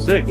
sick.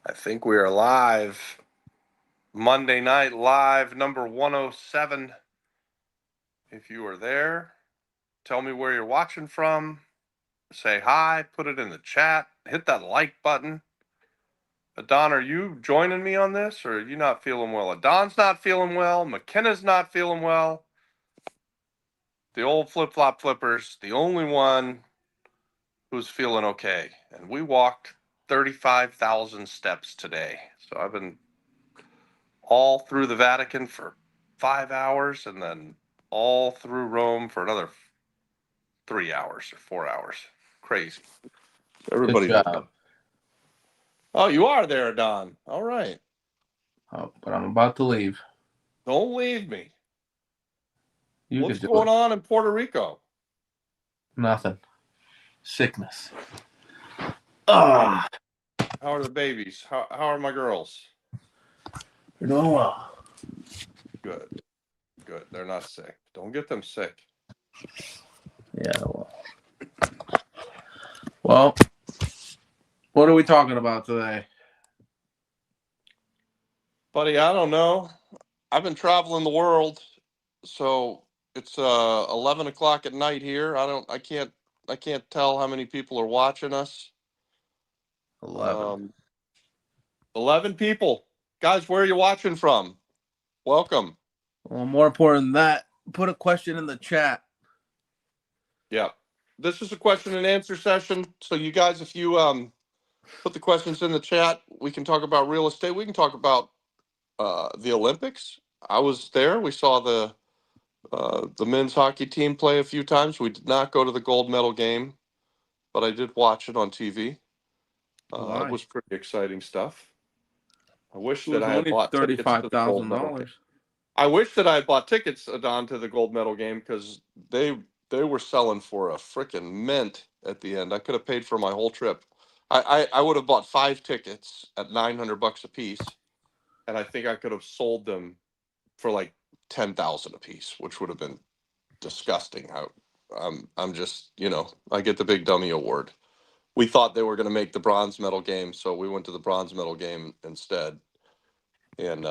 I think we are live. Monday Night Live, number 107. If you are there, tell me where you're watching from. Say hi, put it in the chat, hit that like button. Adon, are you joining me on this, or are you not feeling well? Adon's not feeling well. McKenna's not feeling well. The old flip-flop flippers, the only one who's feeling okay. And we walked 35,000 steps today. So I've been all through the Vatican for 5 hours and then all through Rome for another 3 hours or 4 hours. Crazy. Everybody's Good job. Oh, you are there, Don. All right. Oh, but I'm about to leave. Don't leave me. You What's could do going it. on in Puerto Rico? Nothing. Sickness. Ah, How are the babies? How are my girls? you're doing well. Good. Good. They're not sick. Don't get them sick. Yeah, well, what are we talking about today? Buddy, I don't know. I've been traveling the world, so it's 11 o'clock at night here. I can't tell how many people are watching us. 11. 11 people. Guys, where are you watching from? Welcome. Well, more important than that, put a question in the chat. Yeah. This is a question and answer session. So you guys, if you put the questions in the chat, we can talk about real estate. We can talk about the Olympics. I was there. We saw the men's hockey team play a few times. We did not go to the gold medal game, but I did watch it on TV. It was pretty exciting stuff. I wish that I had bought tickets to the gold medal game. I wish that I had bought tickets, Don, to the gold medal game because they were selling for a freaking mint at the end. I could have paid for my whole trip. I would have bought 5 tickets at $900 a piece, and I think I could have sold them for like 10,000 a piece, which would have been disgusting. I'm just, I get the big dummy award. We thought they were going to make the bronze medal game, so we went to the bronze medal game instead. And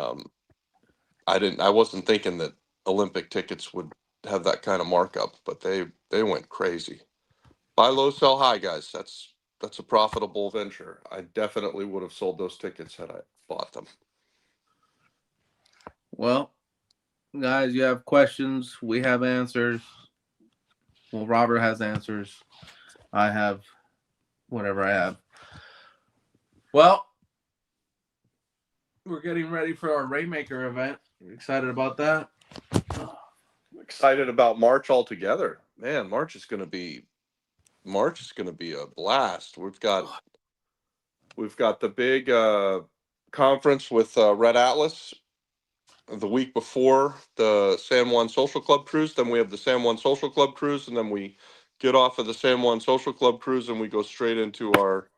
I wasn't thinking that Olympic tickets would have that kind of markup, but they went crazy. Buy low, sell high, guys. That's a profitable venture. I definitely would have sold those tickets had I bought them. Well, guys, you have questions. We have answers. Well, Robert has answers. I have whatever I have. Well, we're getting ready for our Rainmaker event. You excited about that? I'm excited about March altogether. Man, March is going to be a blast. We've got the big conference with Red Atlas the week before the San Juan Social Club cruise. Then we have the San Juan Social Club cruise, and then we get off of the San Juan Social Club cruise and we go straight into our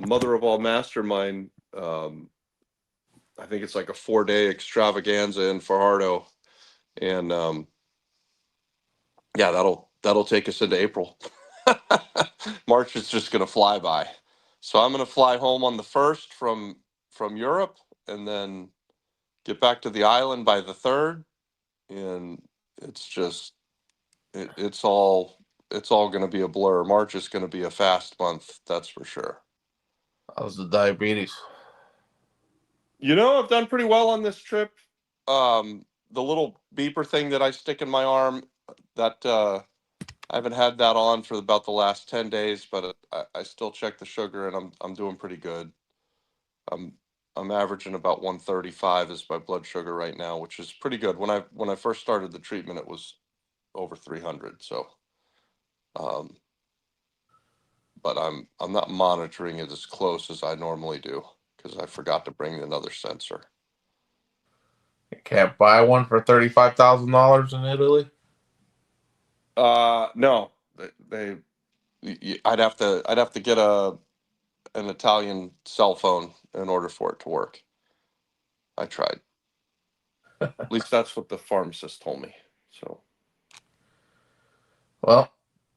Mother of All Mastermind. I think it's like a 4-day extravaganza in Fajardo, and yeah, that'll take us into April. March is just gonna fly by. So I'm gonna fly home on the 1st from Europe, and then get back to the island by the 3rd, and it's just it's all gonna be a blur. March is gonna be a fast month, that's for sure. How's the diabetes? I've done pretty well on this trip. The little beeper thing that I stick in my arm, that I haven't had that on for about the last 10 days, but I still check the sugar, and I'm doing pretty good. I'm averaging about 135 is my blood sugar right now, which is pretty good. When I first started the treatment, it was over 300. So but I'm not monitoring it as close as I normally do because I forgot to bring another sensor. You can't buy one for $35,000 in Italy. No, I'd have to get an Italian cell phone in order for it to work. I tried. At least that's what the pharmacist told me. So, Well,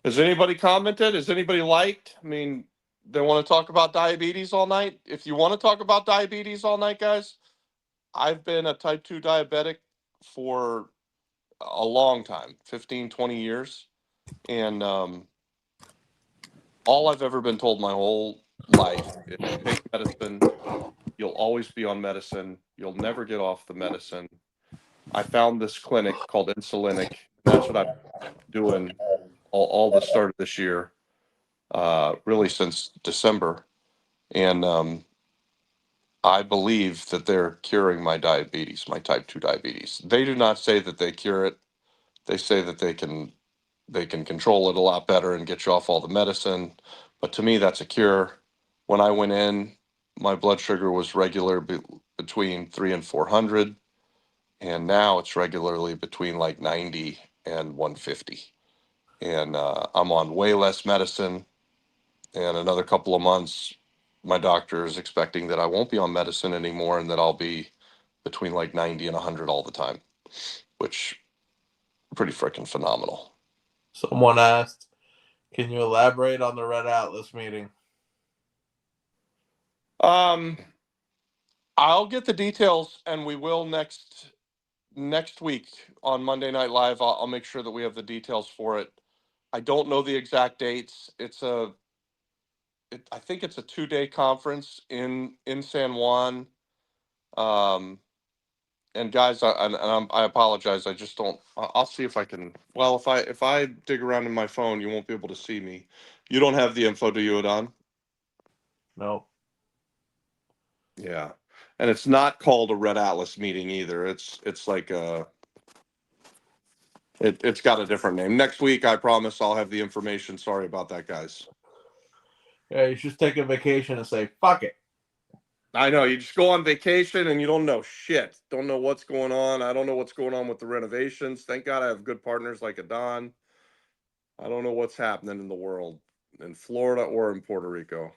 has anybody commented? Has anybody liked? I mean, they want to talk about diabetes all night. If you want to talk about diabetes all night, guys, I've been a type 2 diabetic for a long time, 15, 20 years. And all I've ever been told my whole life is take medicine. You'll always be on medicine. You'll never get off the medicine. I found this clinic called Insulinic. And that's what I'm doing all the start of this year, really since December. And I believe that they're curing my diabetes, my type 2 diabetes. They do not say that they cure it. They say that they can control it a lot better and get you off all the medicine. But to me, that's a cure. When I went in, my blood sugar was regular between 3 and 400. And now it's regularly between like 90 and 150. And I'm on way less medicine. And another couple of months, my doctor is expecting that I won't be on medicine anymore and that I'll be between like 90 and 100 all the time, which pretty freaking phenomenal. someone asked, can you elaborate on the Red Atlas meeting? I'll get the details, and we will next week on Monday Night Live. I'll make sure that we have the details for it. I don't know the exact dates. I think it's a 2-day conference in San Juan. And guys, I apologize. I just don't. I'll see if I can. Well, if I dig around in my phone, you won't be able to see me. You don't have the info, do you, Adon? No. Yeah, and it's not called a Red Atlas meeting either. It's like it's got a different name. Next week, I promise I'll have the information. Sorry about that, guys. Yeah, you should take a vacation and say, fuck it. I know, you just go on vacation and you don't know shit. Don't know what's going on. I don't know what's going on with the renovations. Thank God I have good partners like Adon. I don't know what's happening in the world, in Florida or in Puerto Rico.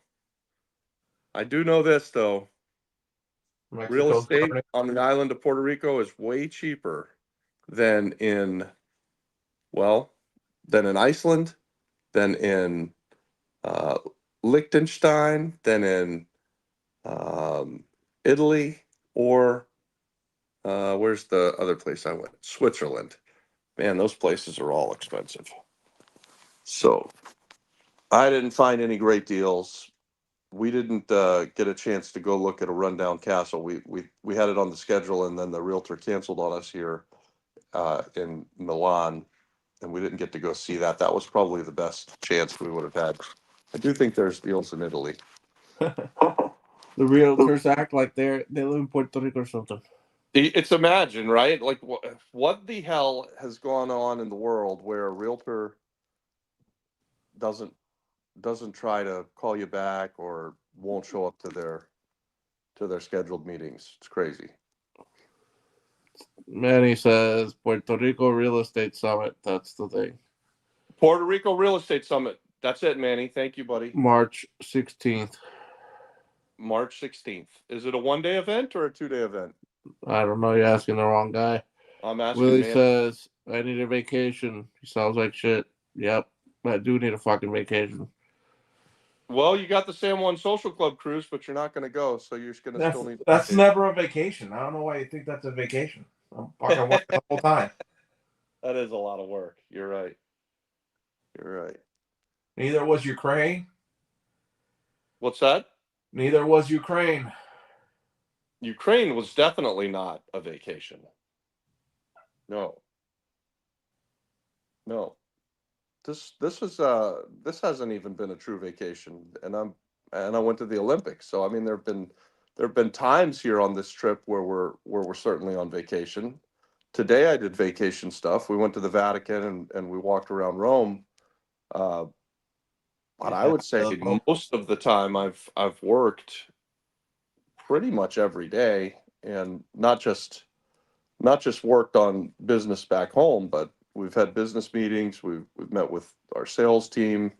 I do know this, though. Real Mexico's estate burning. on the island of Puerto Rico is way cheaper than in Iceland, than in uh, Liechtenstein, than in Italy, or where's the other place I went? Switzerland. Man, those places are all expensive. So I didn't find any great deals. We didn't get a chance to go look at a rundown castle. We had it on the schedule, and then the realtor canceled on us here in Milan, and we didn't get to go see that. That was probably the best chance we would have had. I do think there's deals in Italy. The realtors act like they live in Puerto Rico or something. It's imagine, right? Like what the hell has gone on in the world where a realtor doesn't try to call you back or won't show up to their scheduled meetings? It's crazy. Manny says Puerto Rico Real Estate Summit. That's the thing. Puerto Rico Real Estate Summit. That's it, Manny. Thank you, buddy. March 16th. March 16th. Is it a 1-day event or a 2-day event? I don't know. You're asking the wrong guy. I'm asking. Willie Manny. says, I need a vacation. He sounds like shit. Yep. I do need a fucking vacation. Well, you got the San Juan Social Club cruise, but you're not going to go, so you're going to still need. That's never a vacation. I don't know why you think that's a vacation. I'm fucking working the whole time. That is a lot of work. You're right. Neither was Ukraine. What's that? Neither was Ukraine. Ukraine was definitely not a vacation. No. This hasn't even been a true vacation, and I went to the Olympics. So I mean, there have been times here on this trip where we're certainly on vacation. Today I did vacation stuff. We went to the Vatican and we walked around Rome. But I Yeah. would say most of the time I've worked pretty much every day, and not just worked on business back home, but we've had business meetings. We've met with our sales team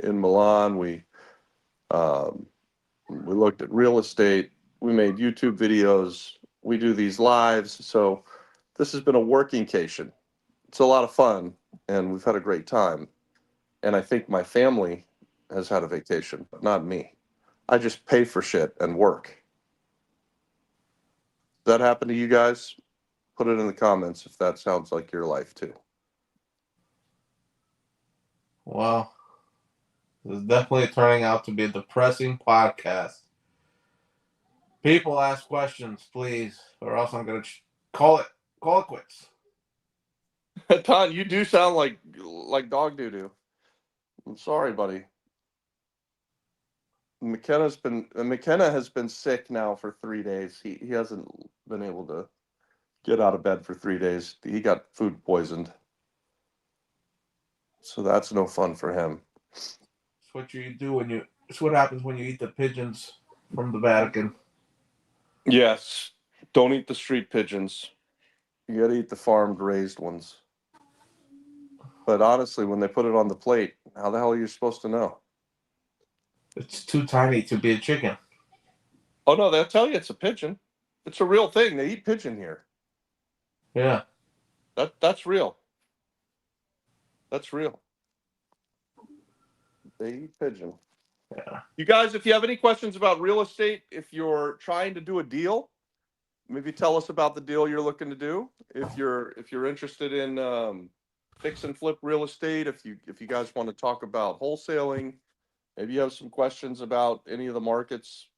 in Milan. We looked at real estate. We made YouTube videos. We do these lives. So this has been a workingcation. It's a lot of fun, and we've had a great time. And I think my family has had a vacation, but not me. I just pay for shit and work. Does that happen to you guys? Put it in the comments if that sounds like your life too. Well, it's definitely turning out to be a depressing podcast. People ask questions, please, or else I'm gonna call it quits. Ton, you do sound like dog doo doo. I'm sorry, buddy. McKenna has been sick now for 3 days. He hasn't been able to get out of bed for 3 days. He got food poisoned. So that's no fun for him. It's what you do when you. It's what happens when you eat the pigeons from the Vatican. Yes. Don't eat the street pigeons. You gotta eat the farmed raised ones. But honestly, when they put it on the plate, how the hell are you supposed to know? It's too tiny to be a chicken. Oh no, they'll tell you it's a pigeon. It's a real thing. They eat pigeon here. Yeah. That's real. That's real. They eat pigeon. Yeah. You guys, if you have any questions about real estate, if you're trying to do a deal, maybe tell us about the deal you're looking to do. If you're interested in fix and flip real estate, if you guys want to talk about wholesaling, maybe you have some questions about any of the markets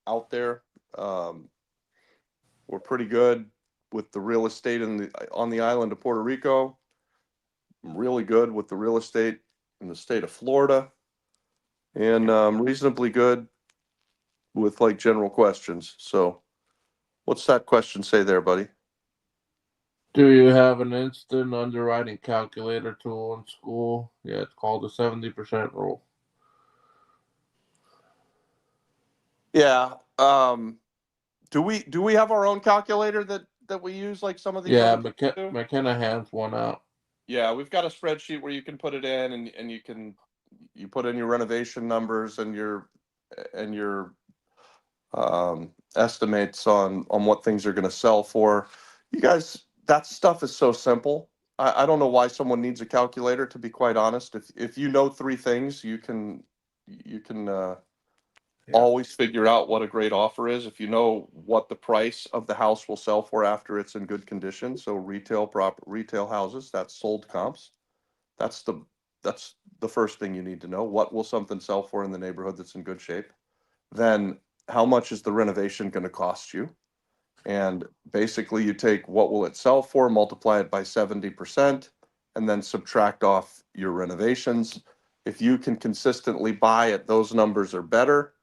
out there. We're pretty good with the real estate on the island of Puerto Rico. Really good with the real estate in the state of Florida, and reasonably good with like general questions. So, what's that question say there, buddy? Do you have an instant underwriting calculator tool in school? Yeah, it's called the 70% rule. Yeah. Do we have our own calculator that we use like some of these Yeah, other people do? McKenna hands one out. Yeah, we've got a spreadsheet where you can put it in, and you put in your renovation numbers and your estimates on what things are going to sell for. You guys, that stuff is so simple. I don't know why someone needs a calculator, to be quite honest. If you know three things, you can always figure out what a great offer is. If you know what the price of the house will sell for after it's in good condition, so retail houses, that's sold comps. That's the that's the first thing you need to know. What will something sell for in the neighborhood that's in good shape? Then how much is the renovation going to cost you? And basically you take what will it sell for, multiply it by 70%, and then subtract off your renovations. If you can consistently buy at those numbers or better,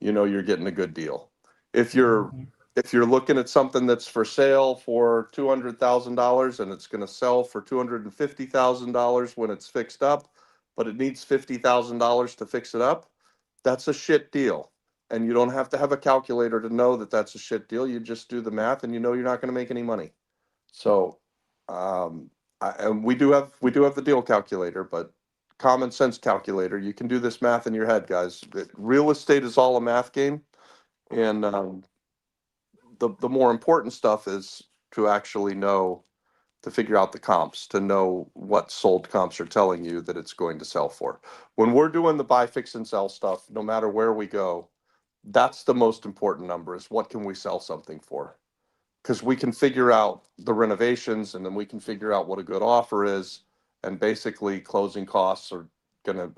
you know you're getting a good deal. If you're if you're looking at something that's for sale for $200,000 and it's going to sell for $250,000 when it's fixed up, but it needs $50,000 to fix it up, that's a shit deal. And you don't have to have a calculator to know that that's a shit deal. You just do the math, and you know you're not going to make any money. So, and we do have the deal calculator, but common sense calculator. You can do this math in your head, guys. Real estate is all a math game, and the more important stuff is to actually know, to figure out the comps, to know what sold comps are telling you that it's going to sell for. When we're doing the buy, fix, and sell stuff, no matter where we go, that's the most important number, is what can we sell something for? Because we can figure out the renovations, and then we can figure out what a good offer is, and basically closing costs are going to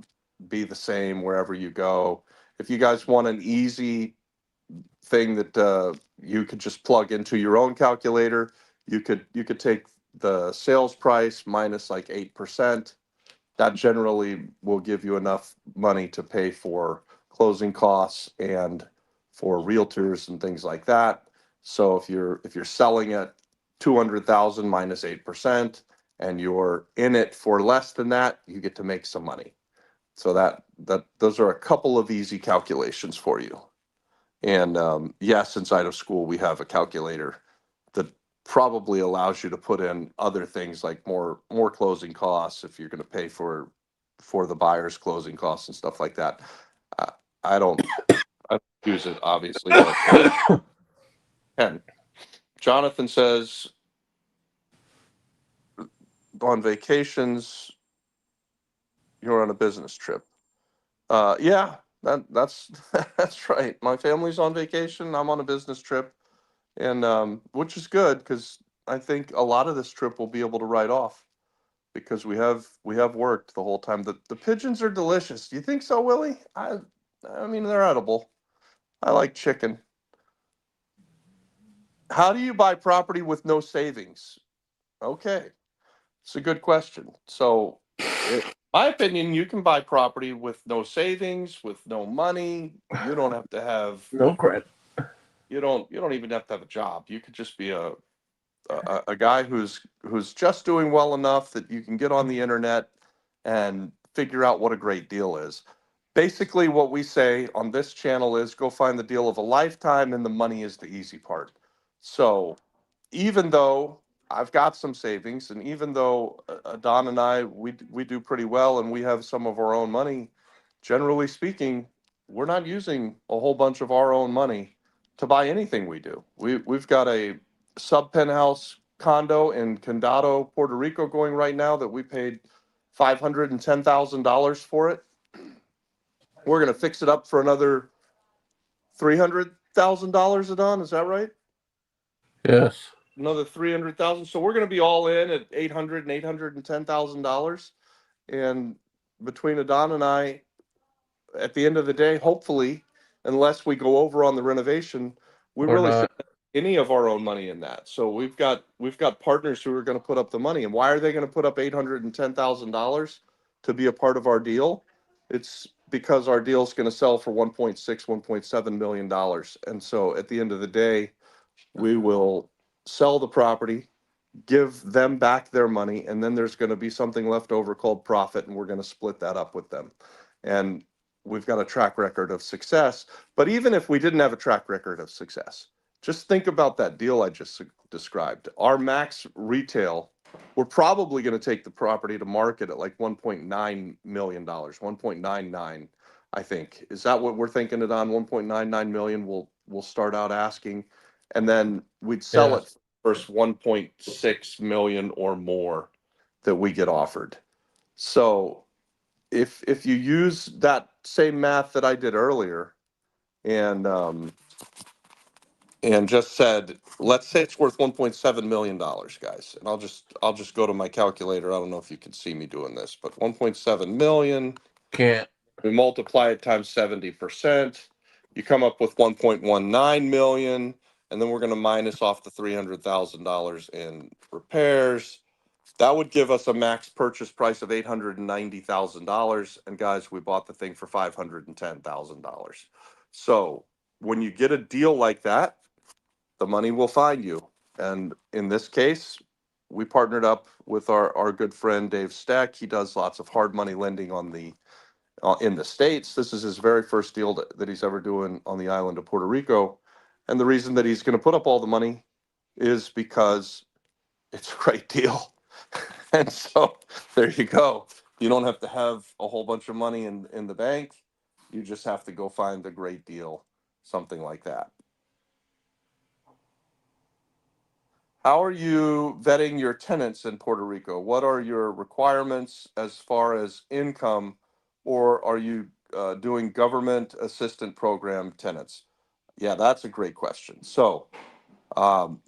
be the same wherever you go. If you guys want an easy thing that you could just plug into your own calculator, you could take the sales price minus like 8%. That generally will give you enough money to pay for closing costs and for realtors and things like that. So if you're selling at 200,000 minus 8%, and you're in it for less than that, you get to make some money. So that those are a couple of easy calculations for you. And yes, inside of school we have a calculator that probably allows you to put in other things like more closing costs if you're going to pay for the buyer's closing costs and stuff like that. Uh, I don't use it obviously, but and Jonathan says on vacations you're on a business trip. Yeah, that's that's right. My family's on vacation. I'm on a business trip, and which is good because I think a lot of this trip will be able to write off because we have worked the whole time. The pigeons are delicious. Do you think so, Willie? I mean they're edible. I like chicken. How do you buy property with no savings? Okay, it's a good question. So, in my opinion, you can buy property with no savings, with no money. You don't have to have No credit. you don't even have to have a job. You could just be a guy who's just doing well enough that you can get on the internet and figure out what a great deal is. Basically, what we say on this channel is go find the deal of a lifetime, and the money is the easy part. So even though I've got some savings, and even though Don and I we do pretty well, and we have some of our own money, generally speaking, we're not using a whole bunch of our own money to buy anything we do. We've got a sub penthouse condo in Condado, Puerto Rico, going right now that we paid $510,000 for it. We're gonna fix it up for another $300,000, Adon. Is that right? Yes. Another 300,000. So we're going to be all in at 800 and $810,000. And between Adon and I, at the end of the day, hopefully, unless we go over on the renovation, we Or really not. shouldn't have any of our own money in that. So we've got partners who are going to put up the money. And why are they going to put up $810,000 to be a part of our deal? It's because our deal is going to sell for 1.6, $1.7 million. And so at the end of the day, we will sell the property, give them back their money, and then there's going to be something left over called profit, and we're going to split that up with them. And we've got a track record of success. But even if we didn't have a track record of success, just think about that deal I just described. Our max retail, we're probably going to take the property to market at like $1.9 million, 1.99, I think. Is that what we're thinking it on? 1.99 million. We'll start out asking, and then we'd sell Yes. it first 1.6 million or more that we get offered. So if you use that same math that I did earlier, and just said, let's say it's worth $1.7 million, guys, and I'll just go to my calculator. I don't know if you can see me doing this, but 1.7 million, Can't. we multiply it times 70%, you come up with 1.19 million, and then we're going to minus off the $300,000 in repairs. That would give us a max purchase price of $890,000. And guys, we bought the thing for $510,000. So when you get a deal like that, the money will find you. And in this case, we partnered up with our good friend Dave Stack. He does lots of hard money lending on the in the States. This is his very first deal that he's ever doing on the island of Puerto Rico. And the reason that he's going to put up all the money is because it's a great deal. And so there you go. You don't have to have a whole bunch of money in the bank. You just have to go find a great deal, something like that. How are you vetting your tenants in Puerto Rico? What are your requirements as far as income, or are you doing government assistant program tenants? Yeah, that's a great question. So, um,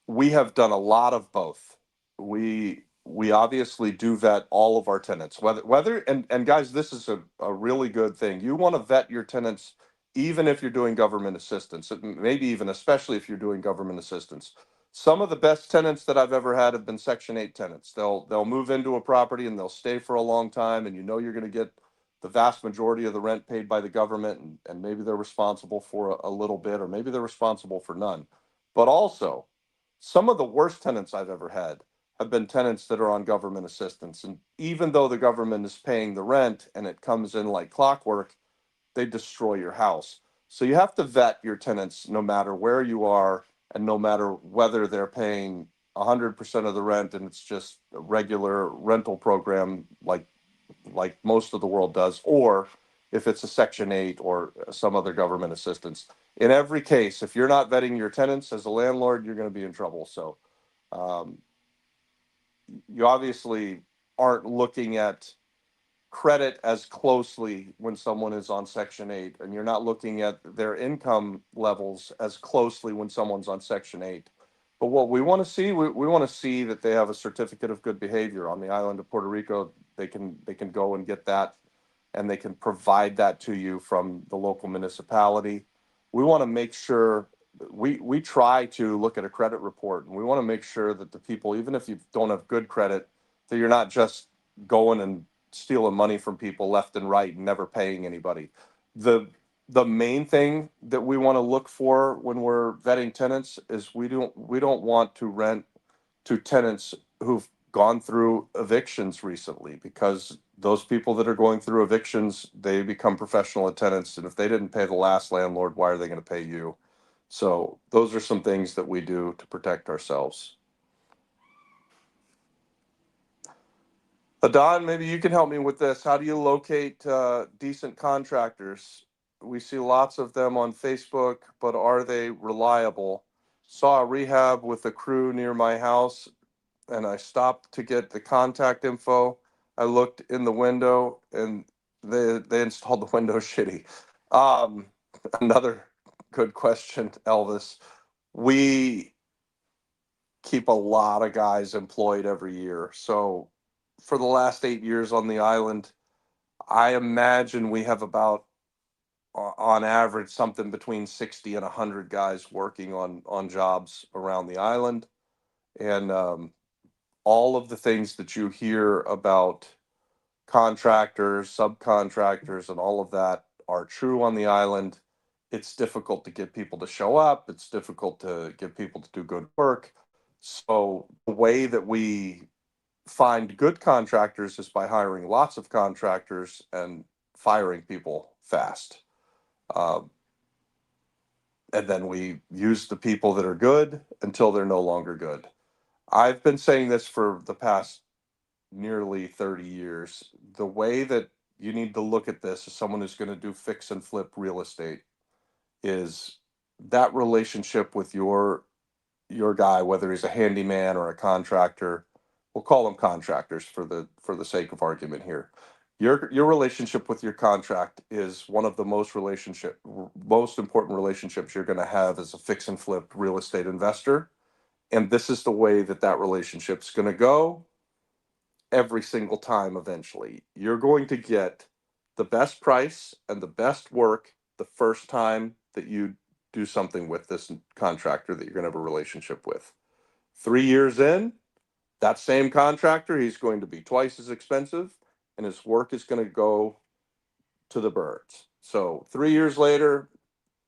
we have done a lot of both. We obviously do vet all of our tenants, whether and guys, this is a really good thing. You want to vet your tenants even if you're doing government assistance, maybe even especially if you're doing government assistance. Some of the best tenants that I've ever had have been Section 8 tenants. They'll move into a property and they'll stay for a long time, and you know you're going to get the vast majority of the rent paid by the government, and maybe they're responsible for a little bit, or maybe they're responsible for none. But also, some of the worst tenants I've ever had have been tenants that are on government assistance. And even though the government is paying the rent and it comes in like clockwork, they destroy your house. So you have to vet your tenants no matter where you are and no matter whether they're paying 100% of the rent and it's just a regular rental program like most of the world does, or if it's a Section 8 or some other government assistance. In every case, if you're not vetting your tenants as a landlord, you're going to be in trouble. So um, you obviously aren't looking at credit as closely when someone is on Section 8, and you're not looking at their income levels as closely when someone's on Section 8. But what we want to see, we want to see that they have a certificate of good behavior on the island of Puerto Rico. They can go and get that, and they can provide that to you from the local municipality. We want to make sure we try to look at a credit report, and we want to make sure that the people, even if you don't have good credit, that you're not just going and stealing money from people left and right and never paying anybody. The the main thing that we want to look for when we're vetting tenants is we don't want to rent to tenants who've gone through evictions recently, because those people that are going through evictions, they become professional tenants, and if they didn't pay the last landlord, why are they going to pay you? So those are some things that we do to protect ourselves. Adon, maybe you can help me with this. How do you locate decent contractors? We see lots of them on Facebook, but are they reliable? Saw a rehab with a crew near my house, and I stopped to get the contact info. I looked in the window, and they installed the window shitty. Um, Another good question, Elvis. We keep a lot of guys employed every year. So for the last 8 years on the island, I imagine we have about on average something between 60 and 100 guys working on jobs around the island. And all of the things that you hear about contractors, subcontractors, and all of that are true on the island. It's difficult to get people to show up. It's difficult to get people to do good work. So the way that we find good contractors is by hiring lots of contractors and firing people fast. Um, and then we use the people that are good until they're no longer good. I've been saying this for the past nearly 30 years. The way that you need to look at this as someone who's going to do fix and flip real estate is that relationship with your guy, whether he's a handyman or a contractor. We'll call them contractors for the sake of argument here. Your relationship with your contract is one of the most important relationships you're going to have as a fix and flip real estate investor, and this is the way that that relationship's going to go every single time. Eventually you're going to get the best price and the best work the first time that you do something with this contractor that you're going to have a relationship with. 3 years in, that same contractor, he's going to be twice as expensive, and his work is going to go to the birds. So 3 years later,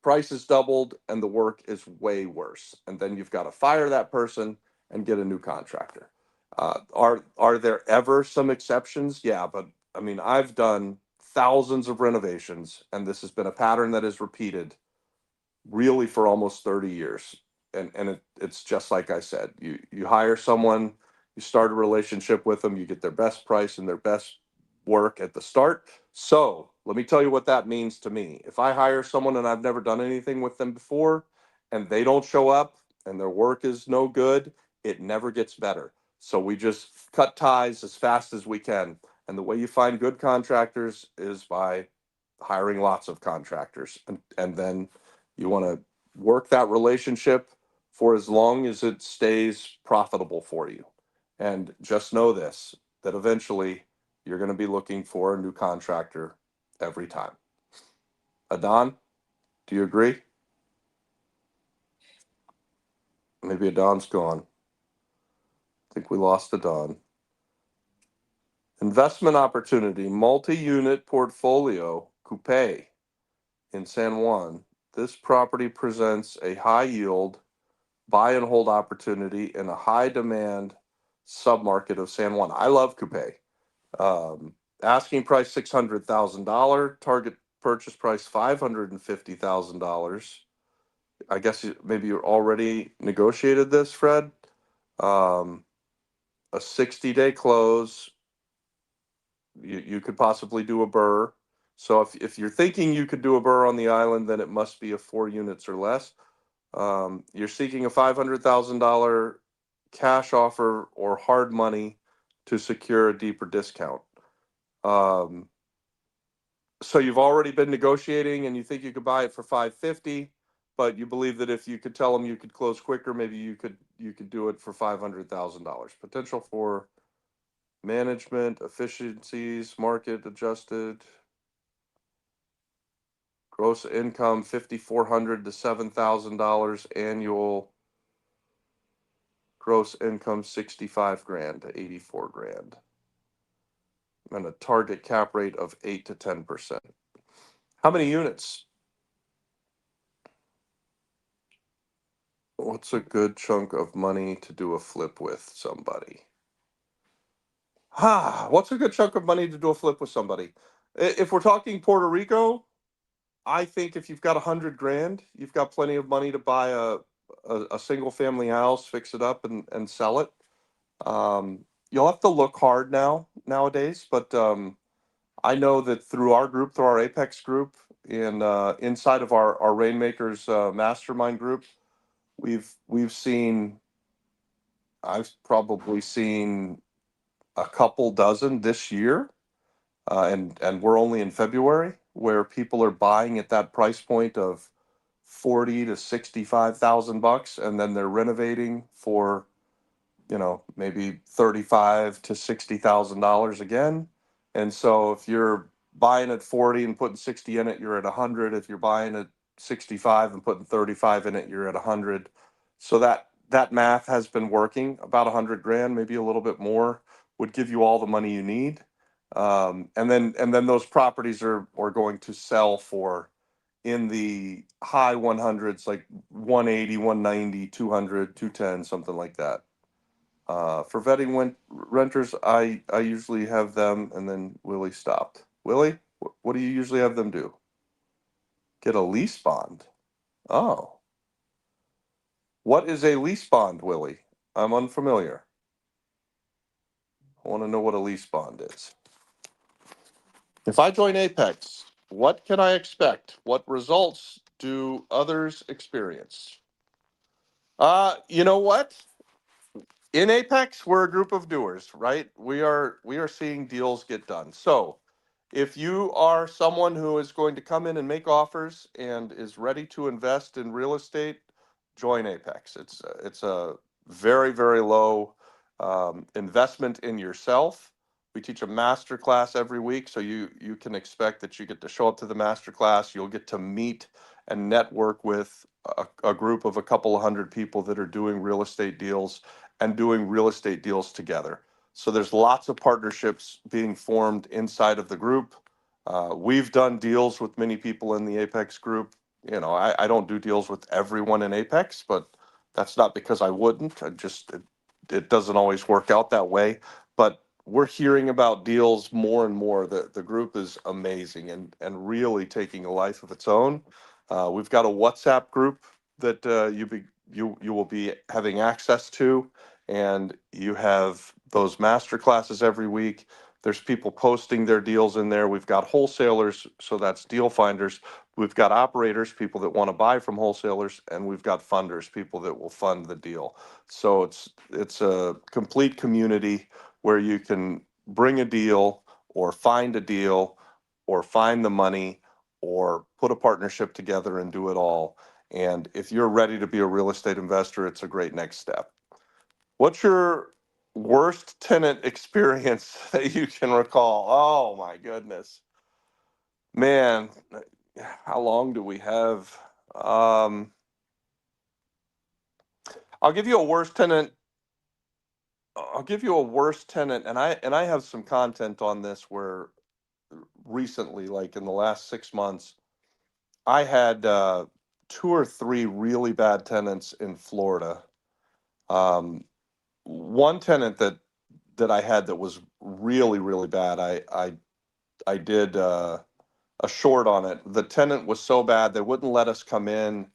price is doubled and the work is way worse, and then you've got to fire that person and get a new contractor. Are there ever some exceptions? Yeah, but I mean, I've done thousands of renovations, and this has been a pattern that is repeated really for almost 30 years. And it's just like I said, you hire someone, you start a relationship with them, you get their best price and their best work at the start. So let me tell you what that means to me. If I hire someone and I've never done anything with them before, and they don't show up and their work is no good, it never gets better. So we just cut ties as fast as we can. And the way you find good contractors is by hiring lots of contractors, and then you want to work that relationship for as long as it stays profitable for you. And just know this, that eventually you're going to be looking for a new contractor every time. Adon, do you agree? Maybe Adon's gone. I think we lost Adon. Investment opportunity, multi-unit portfolio, coupe in San Juan. This property presents a high yield buy and hold opportunity in a high demand submarket of San Juan. I love Coupe. Asking price $600,000, target purchase price $550,000. I guess maybe you already negotiated this, Fred. A 60-day close. You could possibly do a burr. So if you're thinking you could do a burr on the island, then it must be a 4 units or less. You're seeking a $500,000 cash offer or hard money to secure a deeper discount. So you've already been negotiating and you think you could buy it for 550, but you believe that if you could tell them you could close quicker, maybe you could do it for $500,000. Potential for management efficiencies, market adjusted. Gross income $5,400 to $7,000 annual. Gross income 65 grand to 84 grand. And a target cap rate of 8 to 10%. How many units? What's a good chunk of money to do a flip with somebody? What's a good chunk of money to do a flip with somebody? If we're talking Puerto Rico, I think if you've got 100 grand, you've got plenty of money to buy a single family house, fix it up and sell it. You'll have to look hard nowadays, but I know that through our group, through our Apex group, and inside of our Rainmakers mastermind group, we've seen, I've probably seen a couple dozen this year, and we're only in February, where people are buying at that price point of 40 to 65,000 bucks, and then they're renovating for, maybe 35 to $60,000 again. And so if you're buying at 40 and putting 60 in it, you're at 100. If you're buying at 65 and putting 35 in it, you're at 100. So that math has been working. About 100 grand, maybe a little bit more, would give you all the money you need. And then those properties are going to sell for in the high 100s, like 180, 190, 200, 210, something like that. For vetting renters, I usually have them, and then Willie stopped. Willie, what do you usually have them do? Get a lease bond. Oh. What is a lease bond, Willie? I'm unfamiliar. I want to know what a lease bond is. If I join Apex, what can I expect? What results do others experience? You know what? In Apex, we're a group of doers, right? We are seeing deals get done. So if you are someone who is going to come in and make offers and is ready to invest in real estate, join Apex. It's a very, very low investment in yourself. We teach a master class every week, so you can expect that you get to show up to the master class. You'll get to meet and network with a group of a couple of hundred people that are doing real estate deals and doing real estate deals together. So there's lots of partnerships being formed inside of the group. We've done deals with many people in the Apex group. I don't do deals with everyone in Apex, but that's not because I wouldn't. It doesn't always work out that way. But we're hearing about deals more and more. The group is amazing and really taking a life of its own. We've got a WhatsApp group that you will be having access to, and you have those master classes every week. There's people posting their deals in there. We've got wholesalers, so that's deal finders. We've got operators, people that want to buy from wholesalers, and we've got funders, people that will fund the deal. So it's a complete community where you can bring a deal or find a deal or find the money or put a partnership together and do it all. And if you're ready to be a real estate investor, it's a great next step. What's your worst tenant experience that you can recall? Oh my goodness. Man, how long do we have? I'll give you a worst tenant. I'll give you a worst tenant, and I have some content on this where recently, like in the last 6 months, I had 2 or 3 really bad tenants in Florida. Um, one tenant that I had that was really, really bad. I did a short on it. The tenant was so bad they wouldn't let us come in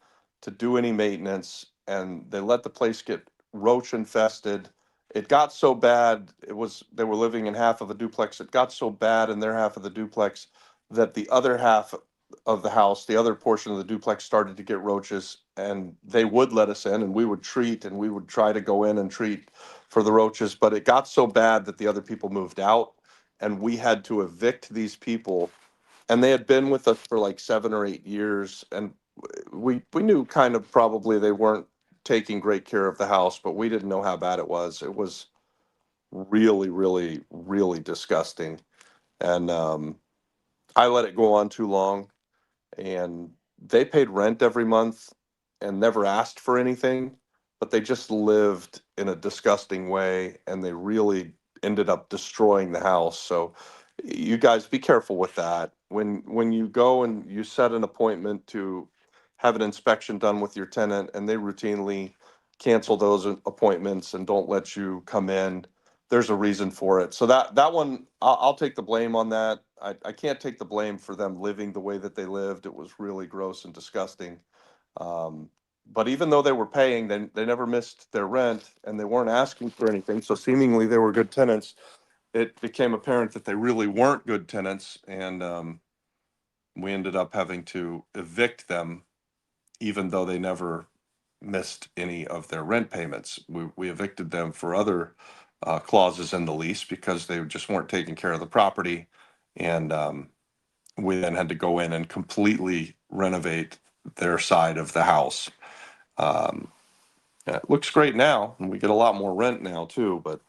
to do any maintenance, and they let the place get roach infested. It got so bad. It was they were living in half of a duplex. It got so bad in their half of the duplex that the other half of the house, the other portion of the duplex, started to get roaches, and they would let us in, and we would treat, and we would try to go in and treat for the roaches. But it got so bad that the other people moved out, and we had to evict these people, and they had been with us for like 7 or 8 years, and we knew kind of probably they weren't taking great care of the house, but we didn't know how bad it was. It was really, really, really disgusting, and I let it go on too long, and they paid rent every month and never asked for anything, but they just lived in a disgusting way, and they really ended up destroying the house. So you guys be careful with that. When you go and you set an appointment to have an inspection done with your tenant and they routinely cancel those appointments and don't let you come in, there's a reason for it. So that one, I'll take the blame on that. I can't take the blame for them living the way that they lived. It was really gross and disgusting. Um, but even though they were paying, they never missed their rent and they weren't asking for anything. So seemingly they were good tenants. It became apparent that they really weren't good tenants, and we ended up having to evict them, even though they never missed any of their rent payments. We evicted them for other clauses in the lease because they just weren't taking care of the property, and we then had to go in and completely renovate their side of the house. Um, it looks great now, and we get a lot more rent now too. But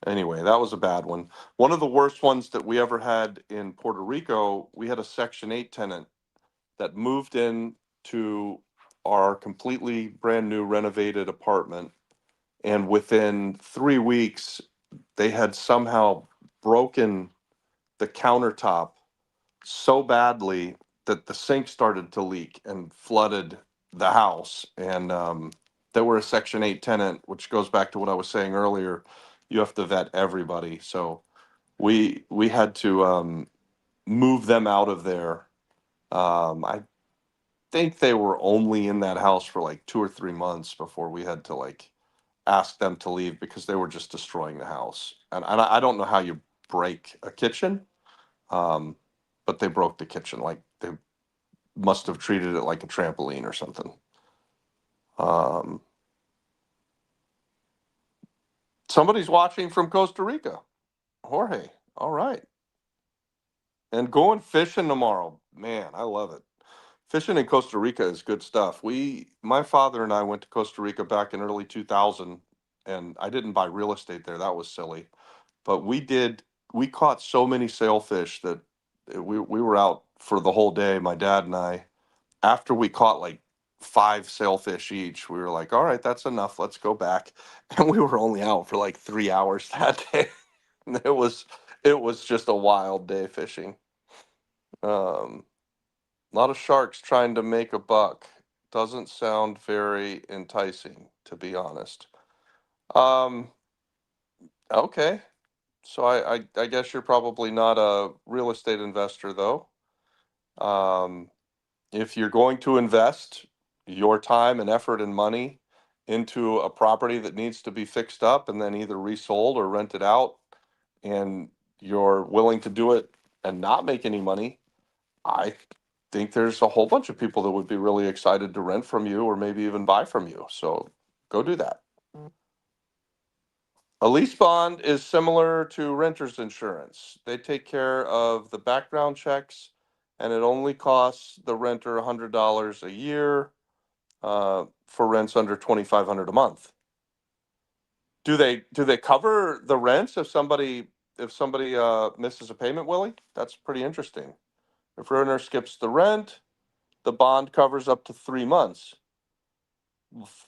anyway, that was a bad one. One of the worst ones that we ever had in Puerto Rico, we had a Section 8 tenant that moved in to our completely brand new renovated apartment. And within 3 weeks, they had somehow broken the countertop so badly that the sink started to leak and flooded the house. And they were a Section 8 tenant, which goes back to what I was saying earlier. You have to vet everybody. So we had to move them out of there. I think they were only in that house for like 2 or 3 months before we had to like ask them to leave because they were just destroying the house. And I don't know how you break a kitchen, um, but they broke the kitchen. Like they must have treated it like a trampoline or something. Um, Somebody's watching from Costa Rica. Jorge. All right. And going fishing tomorrow. Man, I love it. Fishing in Costa Rica is good stuff. My father and I went to Costa Rica back in early 2000, and I didn't buy real estate there. That was silly. But we caught so many sailfish that we were out for the whole day, my dad and I. After we caught like 5 sailfish each, we were like, all right, that's enough. Let's go back. And we were only out for like 3 hours that day. It was just a wild day fishing. Um, a lot of sharks trying to make a buck. Doesn't sound very enticing, to be honest. Um, okay. So I guess you're probably not a real estate investor, though. Um, if you're going to invest your time and effort and money into a property that needs to be fixed up and then either resold or rented out, and you're willing to do it and not make any money, I think there's a whole bunch of people that would be really excited to rent from you or maybe even buy from you. So go do that. A lease bond is similar to renter's insurance. They take care of the background checks, and it only costs the renter $100 a year for rents under 2,500 a month. Do they cover the rents if somebody misses a payment, Willie? That's pretty interesting. If renter skips the rent, the bond covers up to 3 months.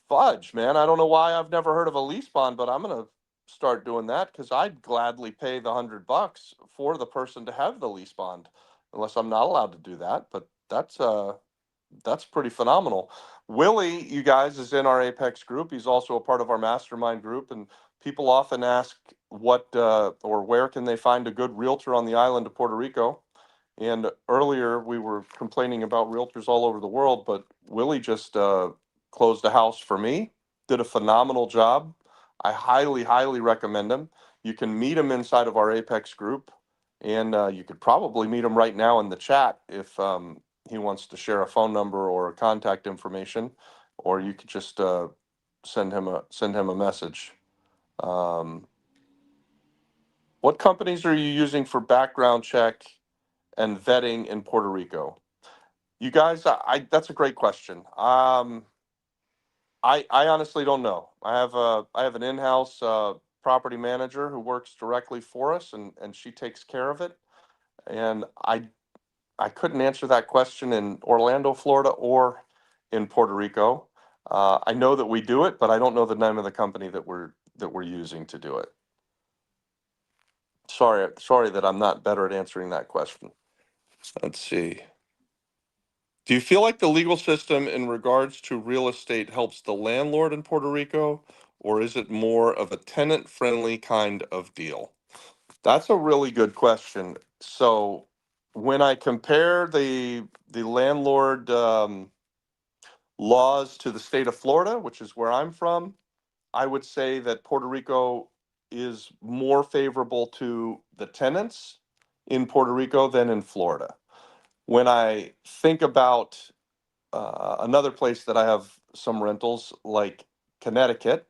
Fudge, man. I don't know why I've never heard of a lease bond, but I'm gonna start doing that because I'd gladly pay the $100 for the person to have the lease bond, unless I'm not allowed to do that. But that's pretty phenomenal. Willie, you guys, is in our Apex group. He's also a part of our mastermind group, and People often ask what or where can they find a good realtor on the island of Puerto Rico. And earlier we were complaining about realtors all over the world, but Willie just closed a house for me, did a phenomenal job. I highly, highly recommend him. You can meet him inside of our Apex group, and you could probably meet him right now in the chat if he wants to share a phone number or contact information, or you could just send him a message. What companies are you using for background check and vetting in Puerto Rico? You guys, that's a great question. I honestly don't know. I have an in-house property manager who works directly for us, and she takes care of it. And I couldn't answer that question in Orlando, Florida, or in Puerto Rico. I know that we do it, but I don't know the name of the company that we're using to do it. Sorry that I'm not better at answering that question. Let's see. Do you feel like the legal system in regards to real estate helps the landlord in Puerto Rico, or is it more of a tenant-friendly kind of deal? That's a really good question. So when I compare the landlord laws to the state of Florida, which is where I'm from, I would say that Puerto Rico is more favorable to the tenants in Puerto Rico than in Florida. When I think about another place that I have some rentals, like Connecticut,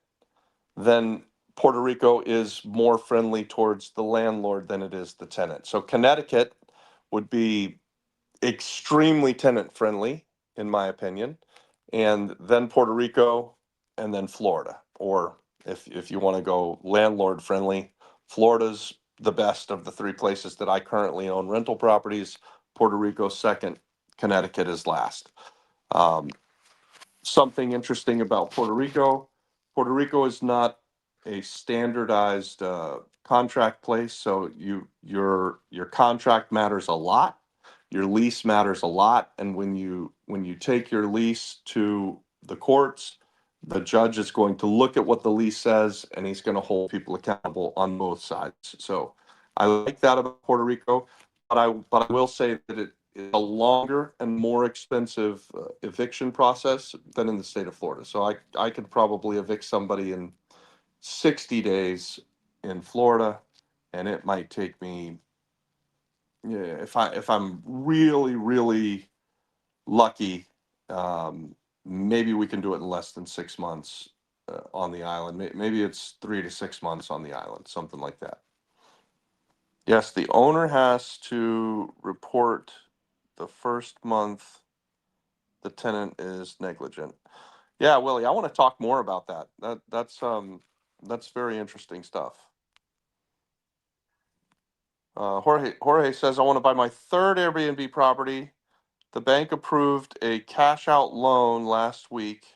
then Puerto Rico is more friendly towards the landlord than it is the tenant. So Connecticut would be extremely tenant friendly, in my opinion, and then Puerto Rico, and then Florida. Or if you want to go landlord friendly, Florida's the best of the three places that I currently own rental properties. Puerto Rico second, Connecticut is last. Um, Something interesting about Puerto Rico. Puerto Rico is not a standardized contract place, so your contract matters a lot. Your lease matters a lot, and when you take your lease to the courts, the judge is going to look at what the lease says, and he's going to hold people accountable on both sides. So I like that about Puerto Rico, but I will say that it is a longer and more expensive eviction process than in the state of Florida. So I could probably evict somebody in 60 days in Florida, and it might take me, yeah, if I'm really, really lucky, maybe we can do it in less than 6 months on the island. Maybe it's 3 to 6 months on the island, something like that. Yes, the owner has to report the first month the tenant is negligent. Yeah, Willie, I want to talk more about that. That's very interesting stuff. Jorge says, I want to buy my third Airbnb property. The bank approved a cash out loan last week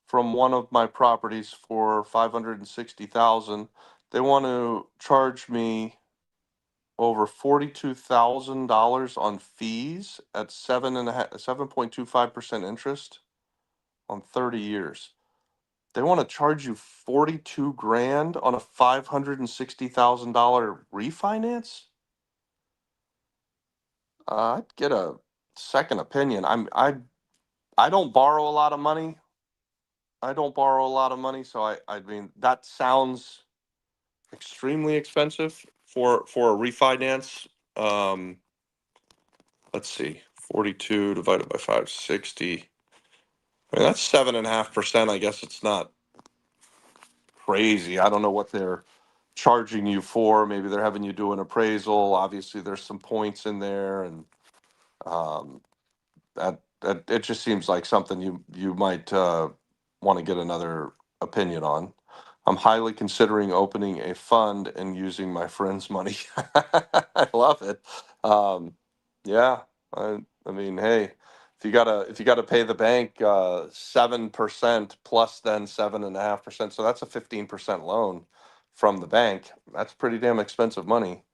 from one of my properties for 560,000. They want to charge me over $42,000 on fees at 7.25% interest on 30 years. They want to charge you 42 grand on a $560,000 refinance? I'd get a second opinion. I don't borrow a lot of money. So I mean that sounds extremely expensive for a refinance. Um, let's see, 42 divided by 560. I mean that's 7.5%. I guess it's not crazy. I don't know what they're charging you for. Maybe they're having you do an appraisal. Obviously, there's some points in there, and um, that it just seems like something you might want to get another opinion on. I'm highly considering opening a fund and using my friend's money. I love it. Yeah, I mean, hey, if you gotta pay the bank 7% plus then 7.5%, so that's a 15% loan from the bank. That's pretty damn expensive money.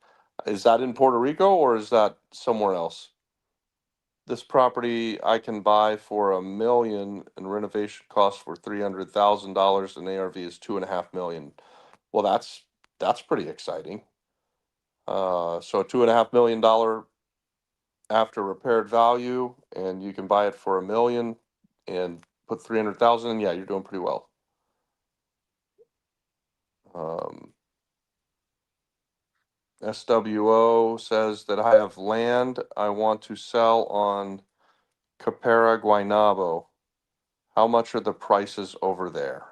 Is that in Puerto Rico or is that somewhere else? This property I can buy for $1 million and renovation costs for $300,000 and ARV is 2.5 million. Well, that's pretty exciting. So $2.5 million after repaired value, and you can buy it for $1 million and put 300,000 in. Yeah, you're doing pretty well. SWO says that I have land I want to sell on Capera Guaynabo. How much are the prices over there?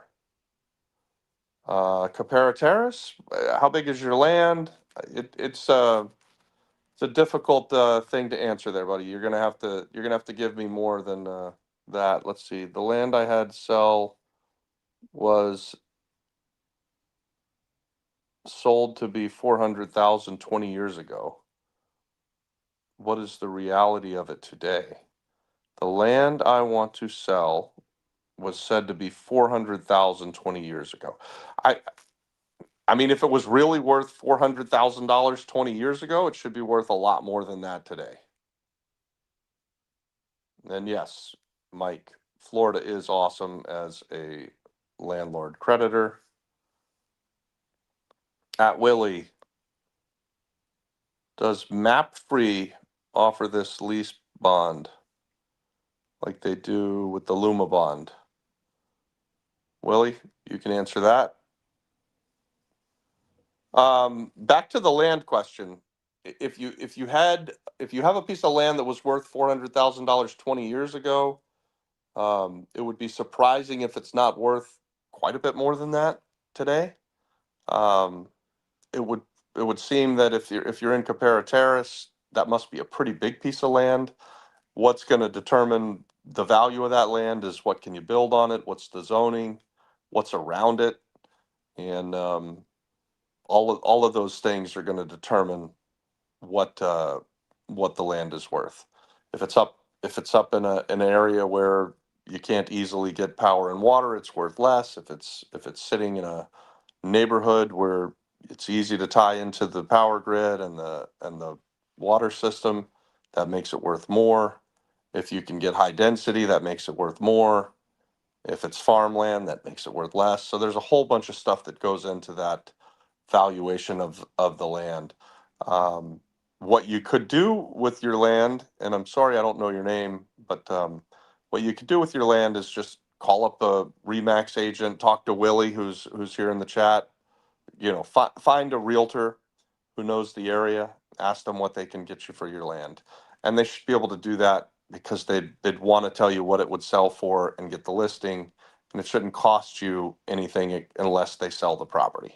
Capera Terrace, how big is your land? It's a difficult thing to answer there, buddy. You're gonna have to give me more than that. Let's see. The land I had sell was sold to be 400,000 20 years ago. What is the reality of it today? The land I want to sell was said to be 400,000 20 years ago. I I mean, if it was really worth $400,000 20 years ago, it should be worth a lot more than that today. And yes, Mike, Florida is awesome as a landlord creditor. At Willie, does MapFree offer this lease bond like they do with the Luma bond? Willie, you can answer that. Back to the land question. If you have a piece of land that was worth $400,000 20 years ago, it would be surprising if it's not worth quite a bit more than that today. Um, it would seem that if you're in Capera Terrace, that must be a pretty big piece of land. What's going to determine the value of that land is what can you build on it, what's the zoning, what's around it, and all of those things are going to determine what the land is worth. If it's up in an area where you can't easily get power and water, it's worth less. If it's sitting in a neighborhood where it's easy to tie into the power grid and the water system, that makes it worth more. If you can get high density, that makes it worth more. If it's farmland, that makes it worth less. So there's a whole bunch of stuff that goes into that valuation of the land. Um, what you could do with your land, and I'm sorry I don't know your name, but what you could do with your land is just call up the Remax agent, talk to Willie, who's here in the chat. Find a realtor who knows the area, ask them what they can get you for your land, and they should be able to do that because they'd want to tell you what it would sell for and get the listing, and it shouldn't cost you anything unless they sell the property.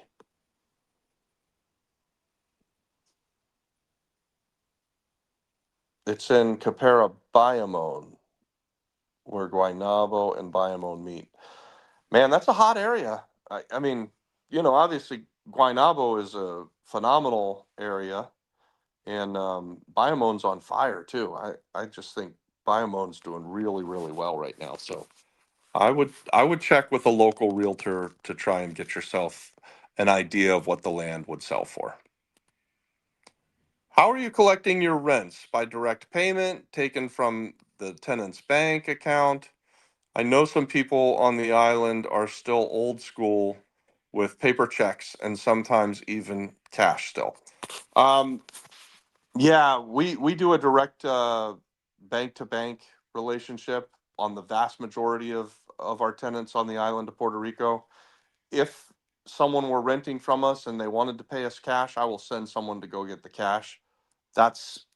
It's in Capera Bayamon, where Guaynabo and Bayamon meet. Man, that's a hot area. I mean, obviously Guaynabo is a phenomenal area, and Bayamon's on fire too. I just think Bayamon's doing really, really well right now. So I would check with a local realtor to try and get yourself an idea of what the land would sell for. How are you collecting your rents? By direct payment, taken from the tenant's bank account? I know some people on the island are still old school with paper checks and sometimes even cash still. Um, yeah, we do a direct bank to bank relationship on the vast majority of our tenants on the island of Puerto Rico. If someone were renting from us and they wanted to pay us cash, I will send someone to go get the cash. That's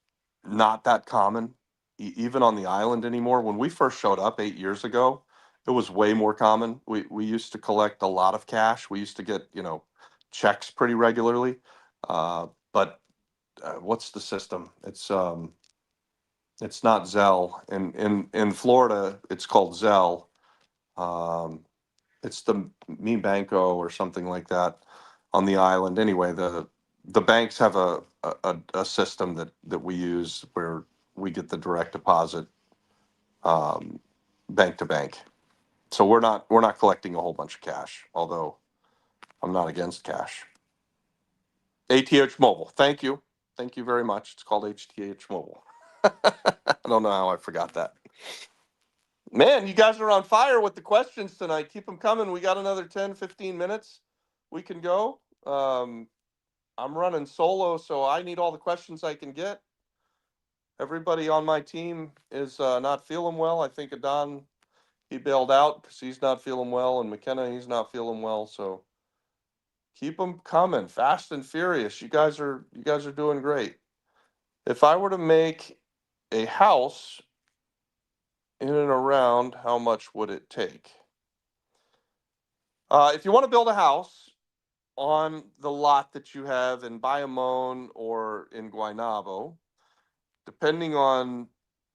not that common, even on the island anymore. When we first showed up 8 years ago, it was way more common. We used to collect a lot of cash. We used to get checks pretty regularly. But what's the system? It's not Zelle. In Florida, it's called Zelle. Um, it's the Mi Banco or something like that on the island. Anyway, the banks have a system that we use where we get the direct deposit bank to bank. So we're not collecting a whole bunch of cash, although I'm not against cash. ATH Mobile, thank you very much. It's called ATH Mobile. I don't know how I forgot that. Man, you guys are on fire with the questions tonight. Keep them coming. We got another 10, 15 minutes. we can go. I'm running solo, so I need all the questions I can get. Everybody on my team is not feeling well. I think Adon, he bailed out because he's not feeling well, and McKenna, he's not feeling well. So keep them coming, fast and furious. You guys are doing great. If I were to make a house in and around, how much would it take? If you want to build a house on the lot that you have in Bayamon or in Guaynabo, depending on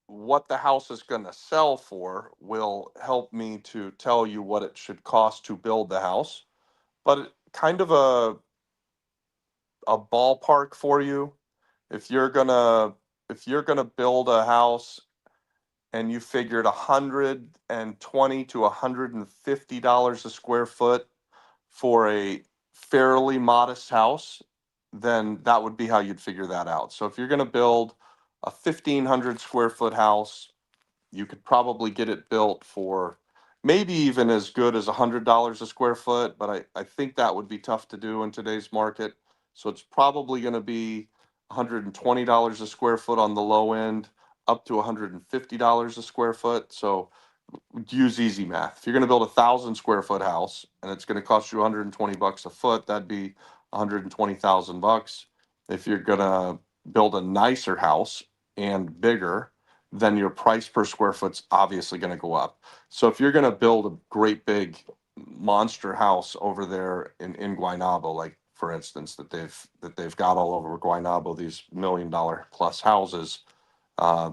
what the house is going to sell for, will help me to tell you what it should cost to build the house. But kind of a ballpark for you, if you're gonna build a house and you figured $120 to $150 a square foot for a fairly modest house, then that would be how you'd figure that out. So if you're going to build a 1,500 square foot house, you could probably get it built for maybe even as good as $100 a square foot, but I think that would be tough to do in today's market. So it's probably going to be $120 a square foot on the low end, up to $150 a square foot. So use easy math. If you're going to build 1,000 square foot house and it's going to cost you $120 a foot, that'd be $120,000. If you're going to build a nicer house and bigger, then your price per square foot's obviously going to go up. So if you're going to build a great big monster house over there in Guaynabo, like for instance that they've got all over Guaynabo, these $1 million plus houses, uh,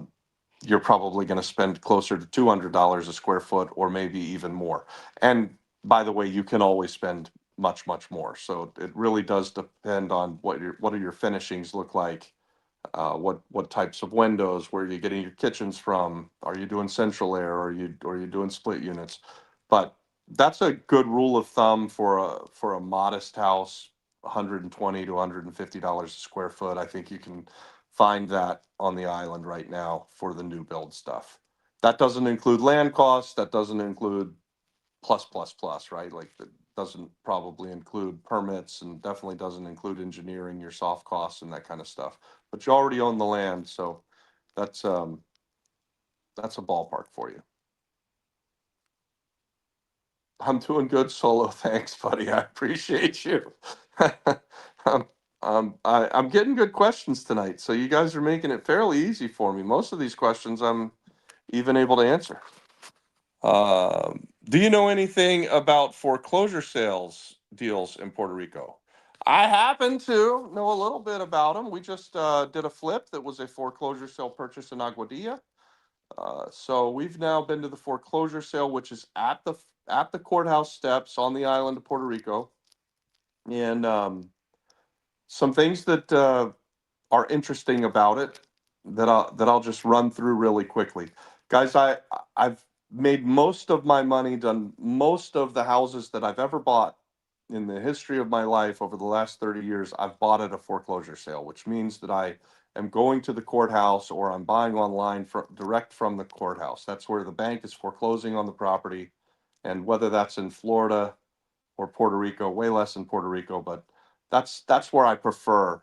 you're probably going to spend closer to $200 a square foot or maybe even more. And by the way, you can always spend much, much more. So it really does depend on what do your finishings look like, what types of windows, where are you getting your kitchens from? Are you doing central air? Or are you doing split units? But that's a good rule of thumb for a modest house, $120 to $150 a square foot. I think you can find that on the island right now for the new build stuff. That doesn't include land costs. That doesn't include plus plus plus, right? Like that doesn't probably include permits and definitely doesn't include engineering, your soft costs and that kind of stuff. But you already own the land, so that's um that's a ballpark for you. I'm doing good solo. Thanks, buddy. I appreciate you. um, I'm getting good questions tonight, so you guys are making it fairly easy for me. Most of these questions I'm even able to answer. Do you know anything about foreclosure sales deals in Puerto Rico? I happen to know a little bit about them. We just did a flip that was a foreclosure sale purchase in Aguadilla. So we've now been to the foreclosure sale, which is at the courthouse steps on the island of Puerto Rico, and some things that are interesting about it that I'll just run through really quickly. Guys, I've made most of my money, done most of the houses that I've ever bought in the history of my life over the last 30 years. I've bought at a foreclosure sale, which means that I am going to the courthouse or I'm buying online direct from the courthouse. That's where the bank is foreclosing on the property. And whether that's in Florida or Puerto Rico, way less in Puerto Rico, but that's where I prefer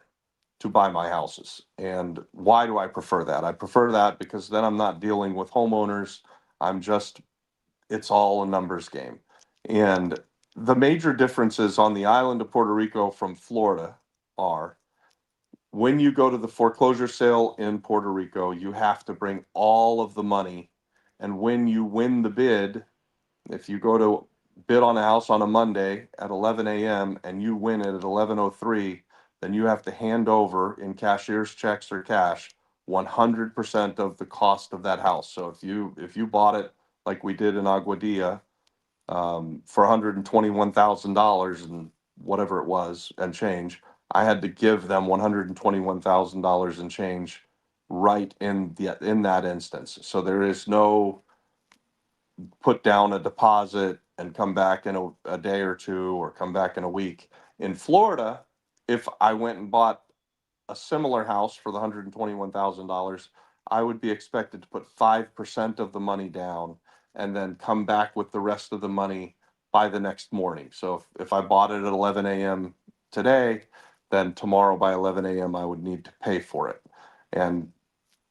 to buy my houses. And why do I prefer that? I prefer that because then I'm not dealing with homeowners. I'm just, it's all a numbers game. And the major differences on the island of Puerto Rico from Florida are when you go to the foreclosure sale in Puerto Rico, you have to bring all of the money. And when you win the bid, if you go to bid on a house on a Monday at 11 a.m. and you win it at 11:03, then you have to hand over in cashier's checks or cash 100% of the cost of that house. So if you bought it like we did in Aguadilla for $121,000 and whatever it was and change, I had to give them $121,000 and change right in that instance. So there is no put down a deposit and come back in a day or two or come back in a week. In Florida, if I went and bought a similar house for the $121,000, I would be expected to put 5% of the money down and then come back with the rest of the money by the next morning. So if I bought it at 11 a.m. today, then tomorrow by 11 a.m. I would need to pay for it. And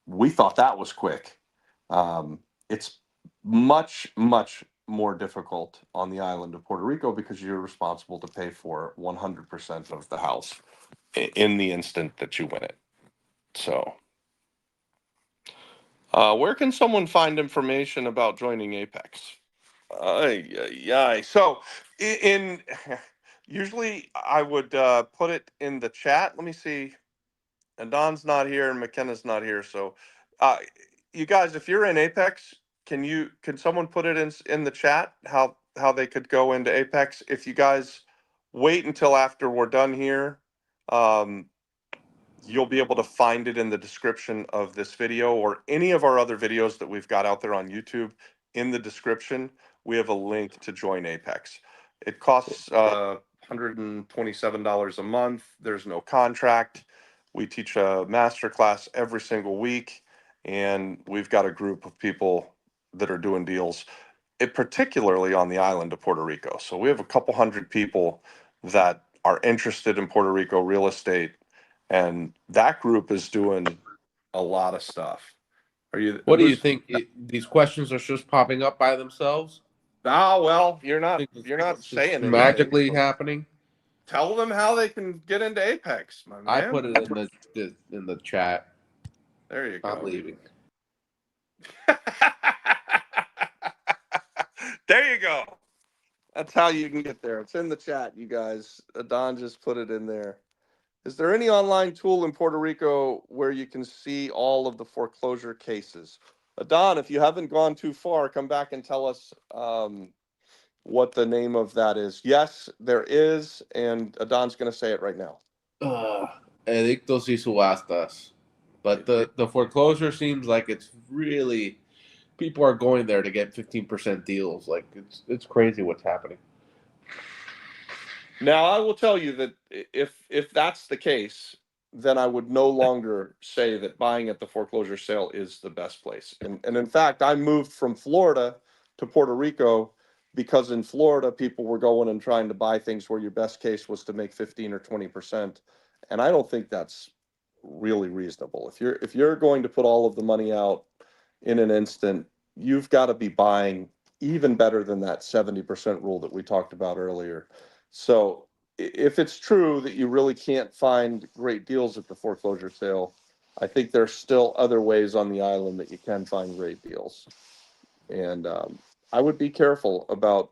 we thought that was quick. It's much, much more difficult on the island of Puerto Rico because you're responsible to pay for 100% of the house in the instant that you win it. So, where can someone find information about joining Apex? Yeah. So, in usually I would put it in the chat. Let me see. And Don's not here, and McKenna's not here. So, uh, you guys, if you're in Apex, can someone put it in the chat how they could go into Apex? If you guys wait until after we're done here, um, you'll be able to find it in the description of this video or any of our other videos that we've got out there on YouTube. In the description, we have a link to join Apex. It costs $127 a month. There's no contract. We teach a master class every single week, and we've got a group of people that are doing deals, particularly on the island of Puerto Rico. So we have a couple hundred people that are interested in Puerto Rico real estate, and that group is doing a lot of stuff. Are you? What do you Who's? think? These questions are just popping up by themselves? Oh well, you're not. Think You're not it's just saying anything. magically So happening? tell them how they can get into Apex, my I man. put it in the chat. There you I'm go. leaving. There you go. That's how you can get there. It's in the chat, you guys. Don just put it in there. Is there any online tool in Puerto Rico where you can see all of the foreclosure cases? Don, if you haven't gone too far, come back and tell us what the name of that is. Yes, there is, and Don's going to say it right now. Edictos y subastas. But the foreclosure seems like it's really people are going there to get 15% deals. Like it's crazy what's happening. Now, I will tell you that if that's the case, then I would no longer say that buying at the foreclosure sale is the best place. And in fact, I moved from Florida to Puerto Rico because in Florida, people were going and trying to buy things where your best case was to make 15 or 20%. And I don't think that's really reasonable. If you're going to put all of the money out in an instant, you've got to be buying even better than that 70% rule that we talked about earlier. So if it's true that you really can't find great deals at the foreclosure sale, I think there's still other ways on the island that you can find great deals. And I would be careful about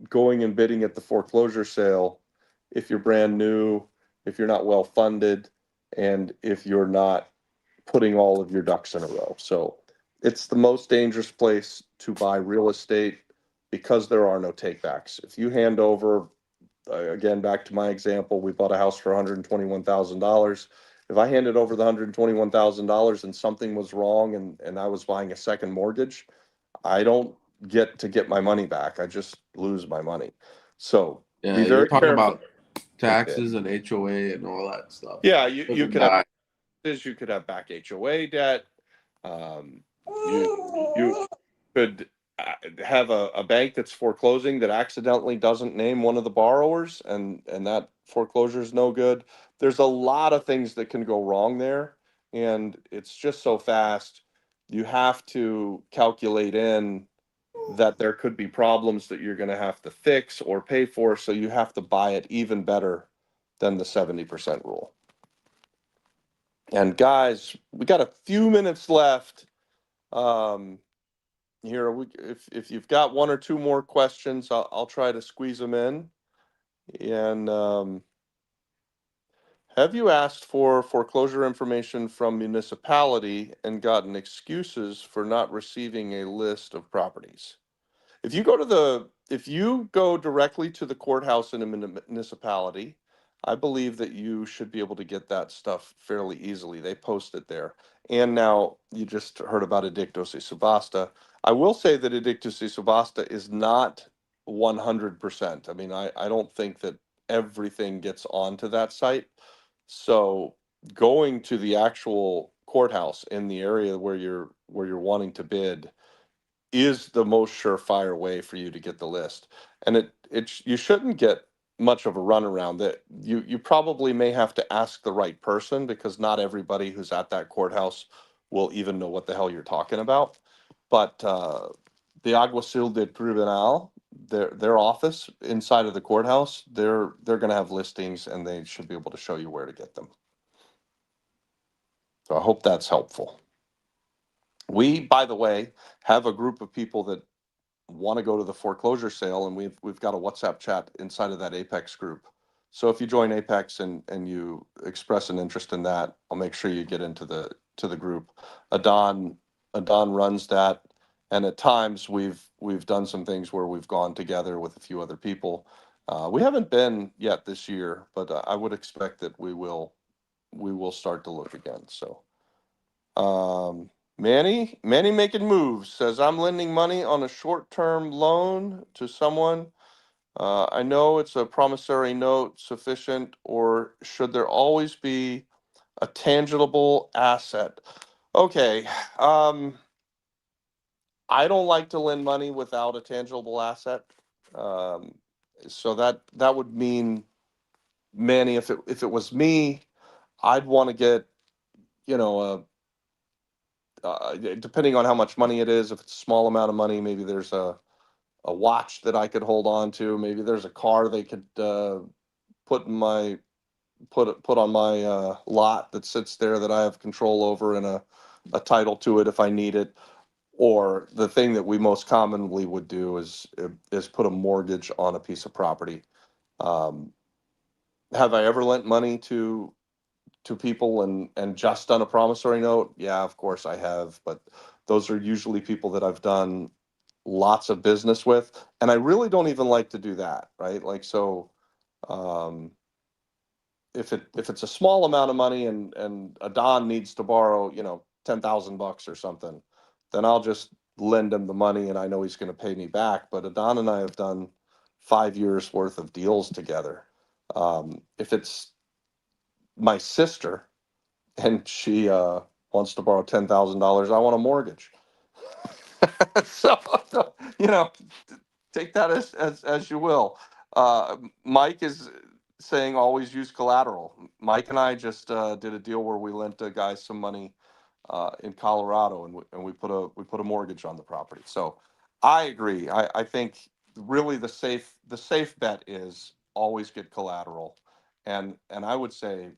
going and bidding at the foreclosure sale if you're brand new, if you're not well funded, and if you're not putting all of your ducks in a row. So it's the most dangerous place to buy real estate because there are no takebacks. If you hand over, again, back to my example, we bought a house for $121,000. If I handed over the $121,000 and something was wrong and I was buying a second mortgage, I don't get to get my money back. I just lose my money. So Yeah, be you're very talking careful. about taxes and HOA and all that stuff. Yeah, you Doesn't could have die. you could have back HOA debt. You could have a bank that's foreclosing that accidentally doesn't name one of the borrowers, and that foreclosure is no good. There's a lot of things that can go wrong there, and it's just so fast. You have to calculate in that there could be problems that you're going to have to fix or pay for, so you have to buy it even better than the 70% rule. And guys, we got a few minutes left. Here, if you've got one or two more questions, I'll try to squeeze them in. And have you asked for foreclosure information from municipality and gotten excuses for not receiving a list of properties? If you go directly to the courthouse in a municipality, I believe that you should be able to get that stuff fairly easily. They post it there. And now you just heard about Edictos y Subasta. I will say that Edictos y Subasta is not 100%. I mean, I don't think that everything gets onto that site. So going to the actual courthouse in the area where you're wanting to bid is the most surefire way for you to get the list. And you shouldn't get much of a runaround. That you probably may have to ask the right person, because not everybody who's at that courthouse will even know what the hell you're talking about. But the Alguacil de Tribunal, their office inside of the courthouse, they're going to have listings, and they should be able to show you where to get them. So I hope that's helpful. We, by the way, have a group of people that want to go to the foreclosure sale, and we've got a WhatsApp chat inside of that Apex group. So if you join Apex and you express an interest in that, I'll make sure you get into the group. Adon runs that, and at times we've done some things where we've gone together with a few other people. We haven't been yet this year, but I would expect that we will start to look again. So Manny making moves says, I'm lending money on a short-term loan to someone. I know it's a promissory note sufficient, or should there always be a tangible asset? Okay. I don't like to lend money without a tangible asset. So that would mean, Manny, if it was me, I'd want to get, depending on how much money it is. If it's a small amount of money, maybe there's a watch that I could hold on to. Maybe there's a car they could put on my lot that sits there that I have control over, and a title to it if I need it. Or the thing that we most commonly would do is put a mortgage on a piece of property. Have I ever lent money to people and just done a promissory note? Yeah, of course I have, but those are usually people that I've done lots of business with, and I really don't even like to do that, right? Like, so um if it's a small amount of money, and a Don needs to borrow, $10,000 or something, then I'll just lend him the money, and I know he's going to pay me back. But Adon and I have done 5 years worth of deals together. If it's my sister and she wants to borrow $10,000, I want a mortgage. So, you know, take that as you will. Mike is saying always use collateral. Mike and I just did a deal where we lent a guy some money in Colorado, and we put a mortgage on the property. So I agree. I think really the safe bet is always get collateral, and I would say,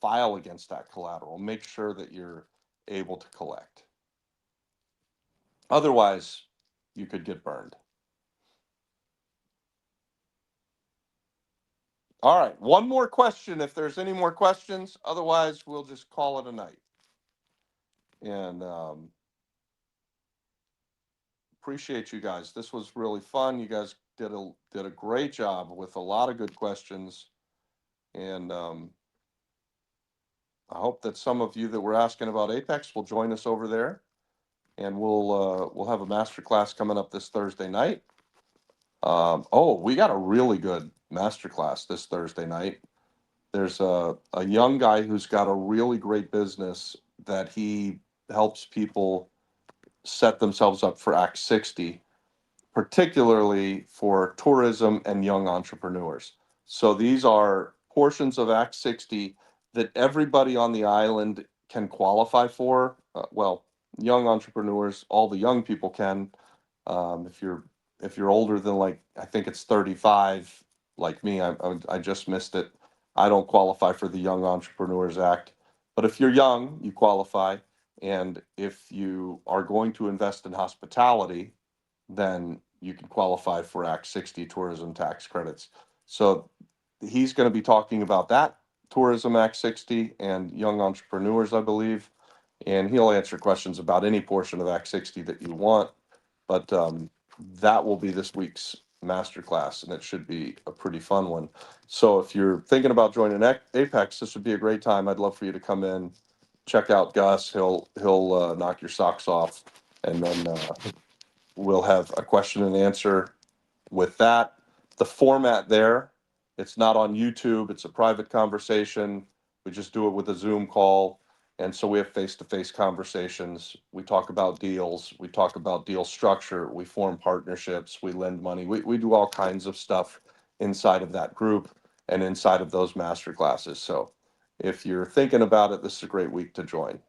file against that collateral. Make sure that you're able to collect. Otherwise, you could get burned. All right, one more question if there's any more questions. Otherwise, we'll just call it a night. And appreciate you guys. This was really fun. You guys did a great job with a lot of good questions. And I hope that some of you that were asking about Apex will join us over there. And we'll have a master class coming up this Thursday night. We got a really good master class this Thursday night. There's a young guy who's got a really great business that he helps people set themselves up for Act 60, particularly for tourism and young entrepreneurs. So these are portions of Act 60 that everybody on the island can qualify for. Young entrepreneurs, all the young people can. If you're older than, like, I think it's 35, like me, I just missed it. I don't qualify for the Young Entrepreneurs Act. But if you're young, you qualify. And if you are going to invest in hospitality, then you can qualify for Act 60 tourism tax credits. So he's going to be talking about that, Tourism Act 60 and young entrepreneurs, I believe. And he'll answer questions about any portion of Act 60 that you want. But that will be this week's masterclass, and it should be a pretty fun one. So if you're thinking about joining Apex, this would be a great time. I'd love for you to come in, check out Gus. He'll knock your socks off, and then we'll have a question and answer with that. The format there, it's not on YouTube. It's a private conversation. We just do it with a Zoom call. And so we have face-to-face conversations. We talk about deals. We talk about deal structure. We form partnerships. We lend money. We do all kinds of stuff inside of that group and inside of those master classes. So if you're thinking about it, this is a great week to join.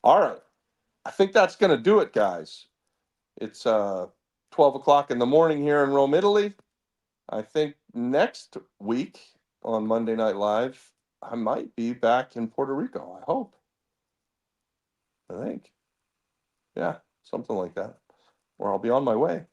All right. I think that's going to do it, guys. It's 12 o'clock in the morning here in Rome, Italy. I think next week on Monday Night Live, I might be back in Puerto Rico. I hope. I think. Yeah, something like that. Or I'll be on my way.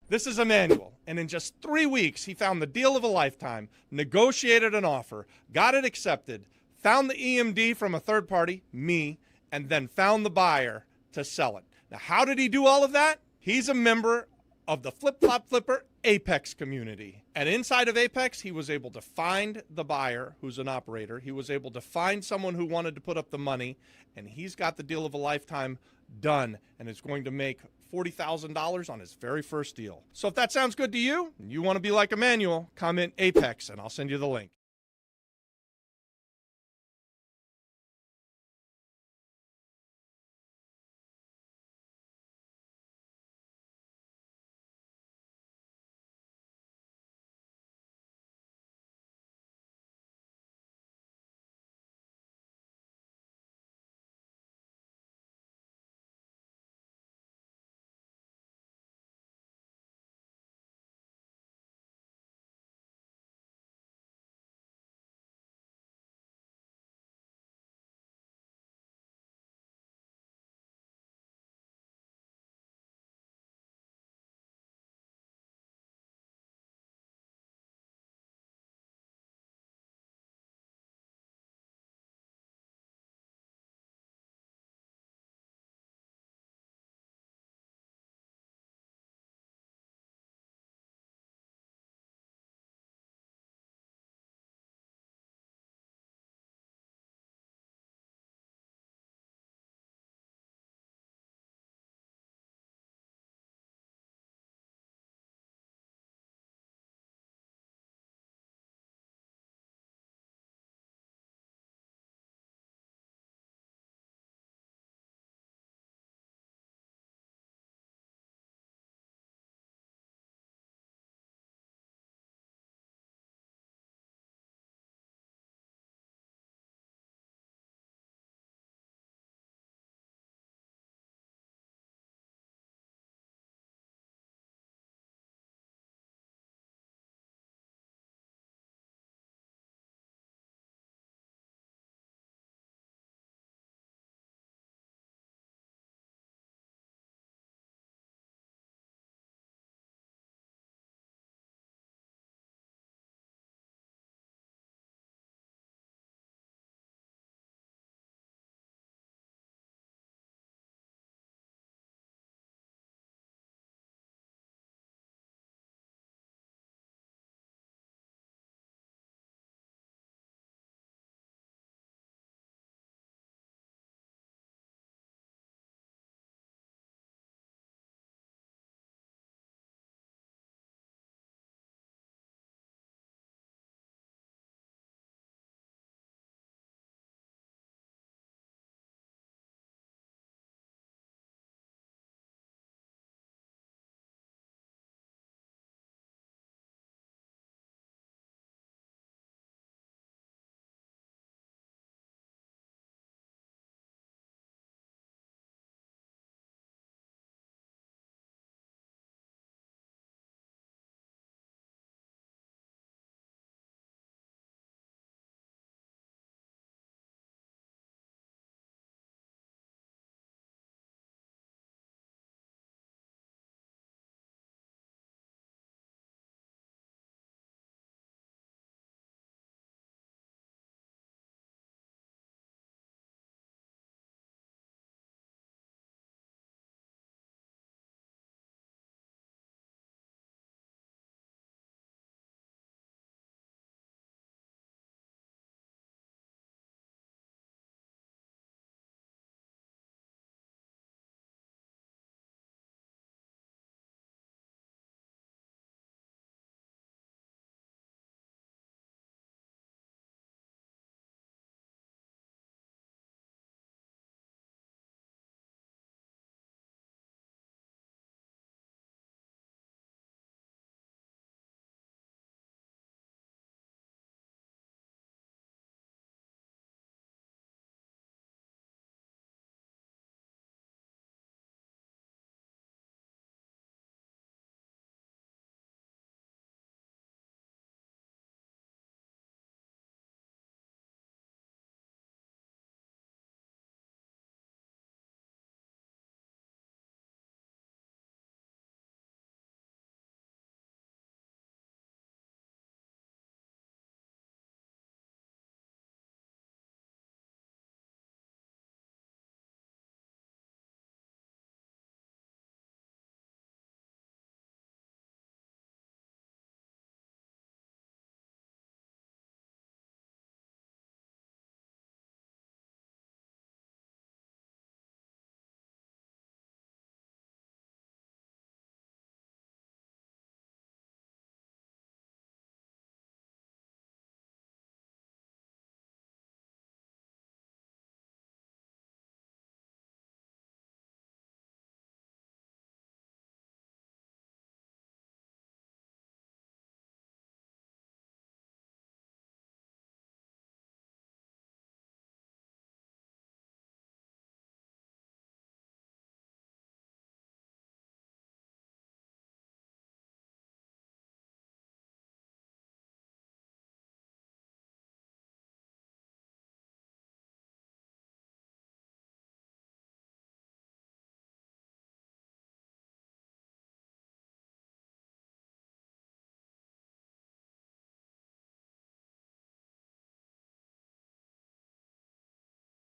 This is Emmanuel, and in just 3 weeks, he found the deal of a lifetime, negotiated an offer, got it accepted, found the EMD from a third party, me, and then found the buyer to sell it. Now, how did he do all of that? He's a member of the Flip Flop Flipper Apex community. And inside of Apex, he was able to find the buyer who's an operator. He was able to find someone who wanted to put up the money, and he's got the deal of a lifetime done, and is going to make $40,000 on his very first deal. So if that sounds good to you, and you want to be like Emmanuel, comment Apex, and I'll send you the link.